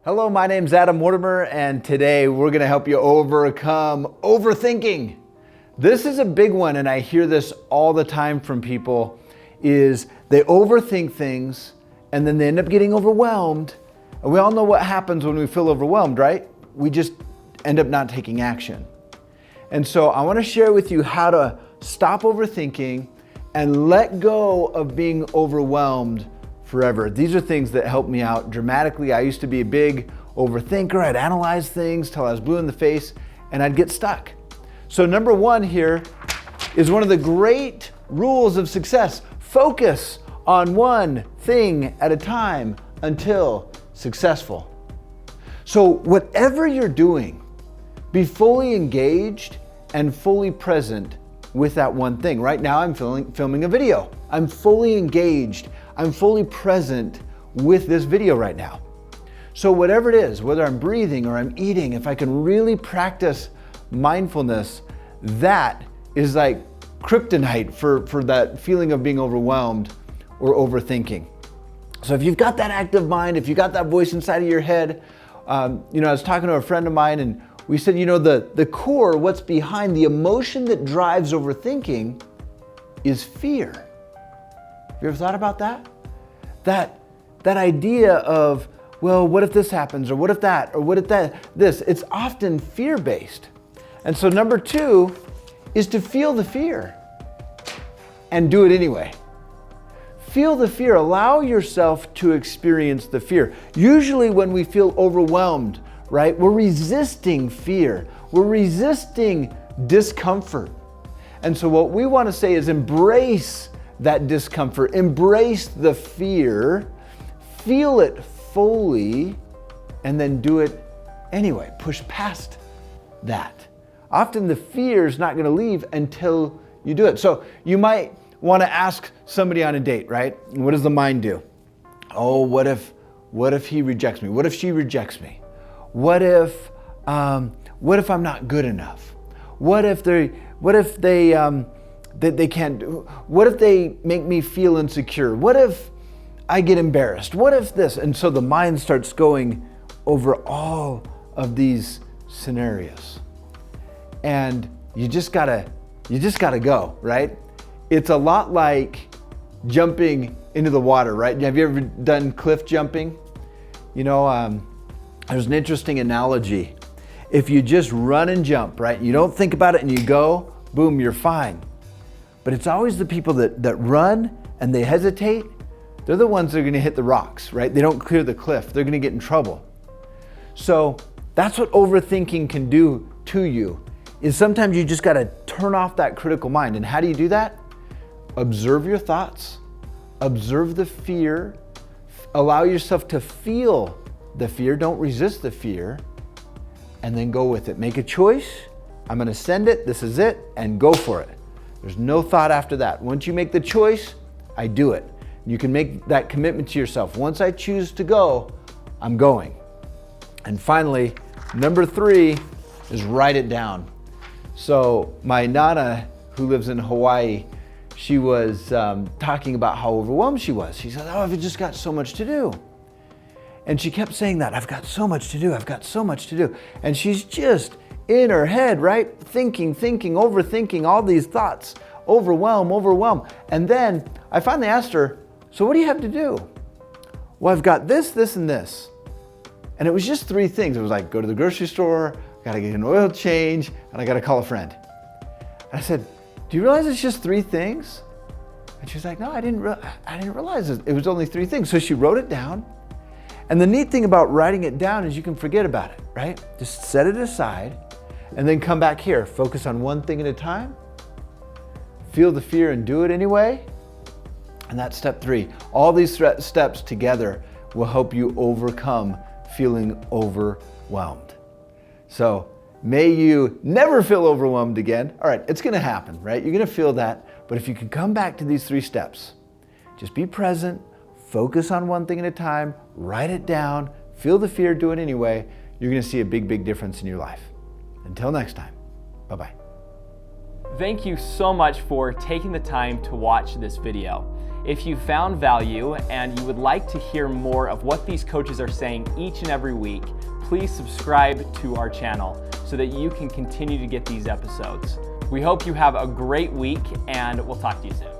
Hello, my name's Adam Mortimer, and today we're going to help you overcome overthinking. This is a big one, and I hear this all the time from people, is they overthink things and then they end up getting overwhelmed. And we all know what happens when we feel overwhelmed, right? We just end up not taking action. And so I want to share with you how to stop overthinking and let go of being overwhelmed forever. These are things that help me out dramatically. I used to be a big overthinker. I'd analyze things till I was blue in the face and I'd get stuck. So number one here is one of the great rules of success. Focus on one thing at a time until successful. So whatever you're doing, be fully engaged and fully present with that one thing. Right now I'm filming a video. I'm fully engaged. I'm fully present with this video right now. So whatever it is, whether I'm breathing or I'm eating, if I can really practice mindfulness, that is like kryptonite for that feeling of being overwhelmed or overthinking. So if you've got that active mind, if you got that voice inside of your head, I was talking to a friend of mine and we said, the core, what's behind the emotion that drives overthinking is fear. Have you ever thought about that? That idea of, well, what if this happens, or what if that, or what if this? It's often fear-based. And so number two is to feel the fear and do it anyway. Feel the fear, allow yourself to experience the fear. Usually when we feel overwhelmed, right, we're resisting fear. We're resisting discomfort. And so what we want to say is embrace that discomfort, embrace the fear, feel it fully, and then do it anyway. Push past that. Often the fear is not going to leave until you do it. So you might want to ask somebody on a date, right? What does the mind do? Oh, what if he rejects me? What if she rejects me? What if I'm not good enough? What if they can't do? What if they make me feel insecure? What if I get embarrassed? What if this? And so the mind starts going over all of these scenarios. And you just gotta go, right? It's a lot like jumping into the water, right? Have you ever done cliff jumping? There's an interesting analogy. If you just run and jump, right? You don't think about it and you go, boom, you're fine. But it's always the people that run and they hesitate. They're the ones that are going to hit the rocks, right? They don't clear the cliff. They're going to get in trouble. So that's what overthinking can do to you, is sometimes you just got to turn off that critical mind. And how do you do that? Observe your thoughts, observe the fear, allow yourself to feel the fear. Don't resist the fear, and then go with it. Make a choice. I'm going to send it. This is it, and go for it. There's no thought after that. Once you make the choice, I do it. You can make that commitment to yourself. Once I choose to go, I'm going. And finally, number three is write it down. So my Nana, who lives in Hawaii, she was talking about how overwhelmed she was. She said, I've just got so much to do. And she kept saying that, I've got so much to do, I've got so much to do. And she's just in her head, right? Thinking, overthinking all these thoughts, overwhelm. And then I finally asked her, so what do you have to do? Well, I've got this, and this. And it was just three things. It was like, go to the grocery store, gotta get an oil change, and I gotta call a friend. And I said, do you realize it's just three things? And she was like, no, I didn't realize it was only three things. So she wrote it down. And the neat thing about writing it down is you can forget about it, right? Just set it aside and then come back here. Focus on one thing at a time. Feel the fear and do it anyway. And that's step three. All these steps together will help you overcome feeling overwhelmed. So may you never feel overwhelmed again. All right, it's gonna happen, right? You're gonna feel that, but if you can come back to these three steps, just be present, focus on one thing at a time, write it down, feel the fear, do it anyway, you're gonna see a big difference in your life. Until next time, bye-bye. Thank you so much for taking the time to watch this video. If you found value and you would like to hear more of what these coaches are saying each and every week, please subscribe to our channel so that you can continue to get these episodes. We hope you have a great week, and we'll talk to you soon.